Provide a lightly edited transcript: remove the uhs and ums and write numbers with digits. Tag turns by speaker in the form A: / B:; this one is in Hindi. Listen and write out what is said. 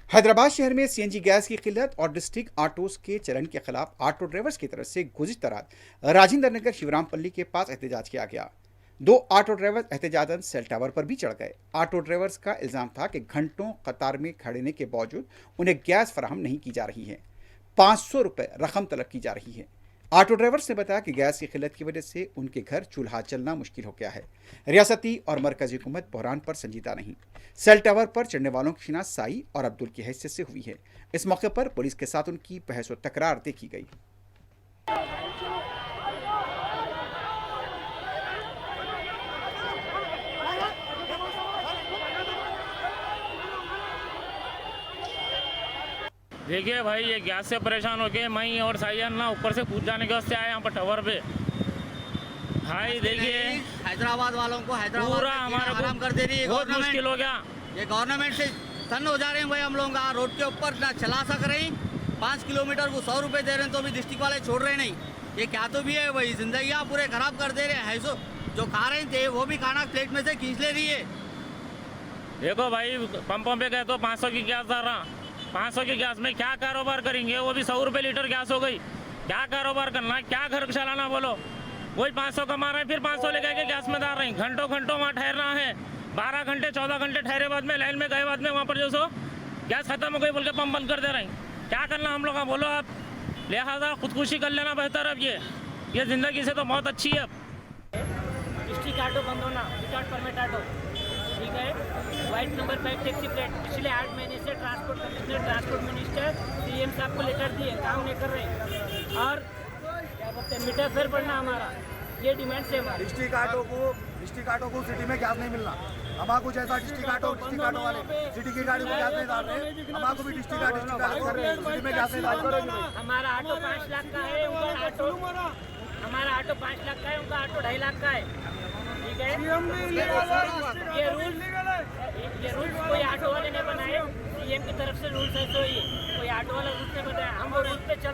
A: हैदराबाद शहर में सीएनजी गैस की किल्लत और डिस्ट्रिक्ट ऑटोज के चलन के खिलाफ ऑटो ड्राइवर्स की तरफ से गुज़िश्ता रात राजेंद्र नगर शिवरामपल्ली के पास एहतजाज किया गया। दो ऑटो ड्राइवर एहतजाजन सेल टावर पर भी चढ़ गए। ऑटो ड्राइवर्स का इल्जाम था कि घंटों कतार में खड़े के बावजूद उन्हें गैस फराहम नहीं की जा रही है। 500 रुपये रकम तलब की जा रही है। ऑटो ड्राइवर्स ने बताया कि गैस की किल्लत की वजह से उनके घर चूल्हा चलना मुश्किल हो गया है। रियासती और मरकजी हुकूमत बहरान पर संजीदा नहीं। सेल टावर पर चढ़ने वालों की शिनाख्त साई और अब्दुल की हैसियत से हुई है। इस मौके पर पुलिस के साथ उनकी बहस व तकरार देखी गई।
B: देखिए भाई, ये गैस से परेशान हो गए। मैं और साइयन ना ऊपर से कूद जाने के वास्ते आए यहाँ पर टावर पे। भाई देखिए,
C: हैदराबाद वालों को हैदराबाद
B: पूरा हमारा
C: आराम कर दे रही है
B: बहुत मुश्किल हो गया।
C: ये गवर्नमेंट से तंग हो जा रहे हैं भाई। हम लोग रोड के ऊपर ना चला सक रहे हैं। 5 किलोमीटर को 100 रुपये दे रहे हैं तो भी डिस्ट्रिक्ट वाले छोड़ रहे नहीं। ये क्या तो भी है भाई, जिंदगियाँ पूरे खराब कर दे रहे हैं। जो खा रहे थे वो भी खाना प्लेट में से खींच ले रही है।
B: देखो भाई, पंपों पे गए तो 500 की गैस डाल रहा। 500 की गैस में क्या कारोबार करेंगे? वो भी 100 रुपये लीटर गैस हो गई। क्या कारोबार करना है, क्या घर चलाना? बोलो। वही 500 कमा रहे हैं, फिर 500 लेकर के गैस में डाल रहे हैं। घंटों घंटों वहाँ ठहरना है। 12 घंटे 14 घंटे ठहरे बाद में, लाइन में गए बाद में, वहाँ पर जो सो गैस खत्म हो गई बोल के पंप बंद कर दे रहे हैं। क्या करना हम लोग का, बोलो आप। लिहाजा खुदकुशी कर लेना बेहतर। अब ये ज़िंदगी से तो बहुत अच्छी है। अब
D: डिस्ट्रिक्ट ऑटो बंद होना, विदाउट परमिट ऑटो, ठीक है। वाइट नंबर 5 टैक्सी प्लेट पिछले 8 महीने से transport commissioner, transport minister, CM साहब को लेटर दिए, काम नहीं कर रहे। और क्या बोलते हैं, मीटर फेयर बढ़ना हमारा, ये डिमांड से हमारी।
E: डिस्ट्रिक्ट ऑटो को सिटी में गैस नहीं मिलना। हमारे जैसा डिस्ट्रिक्ट ऑटो वाले सिटी की गाड़ी को गैस नहीं डाल रहे, हमारे भी डिस्ट्रिक्ट ऑटो सिटी में गैस नहीं डाल रहे।
D: हमारा ऑटो 5 लाख का है, उनका ऑटो, हमारा ऑटो 5 लाख का है, उनका ऑटो 2.5 लाख का है, ठीक है। ये रूल्स कोई ऑटो वाले ने बनाए, सीएम की तरफ से रूल्स है। तो ये कोई ऑटो वाला रूल्स ने बनाया, हम वो रूल्स पे चल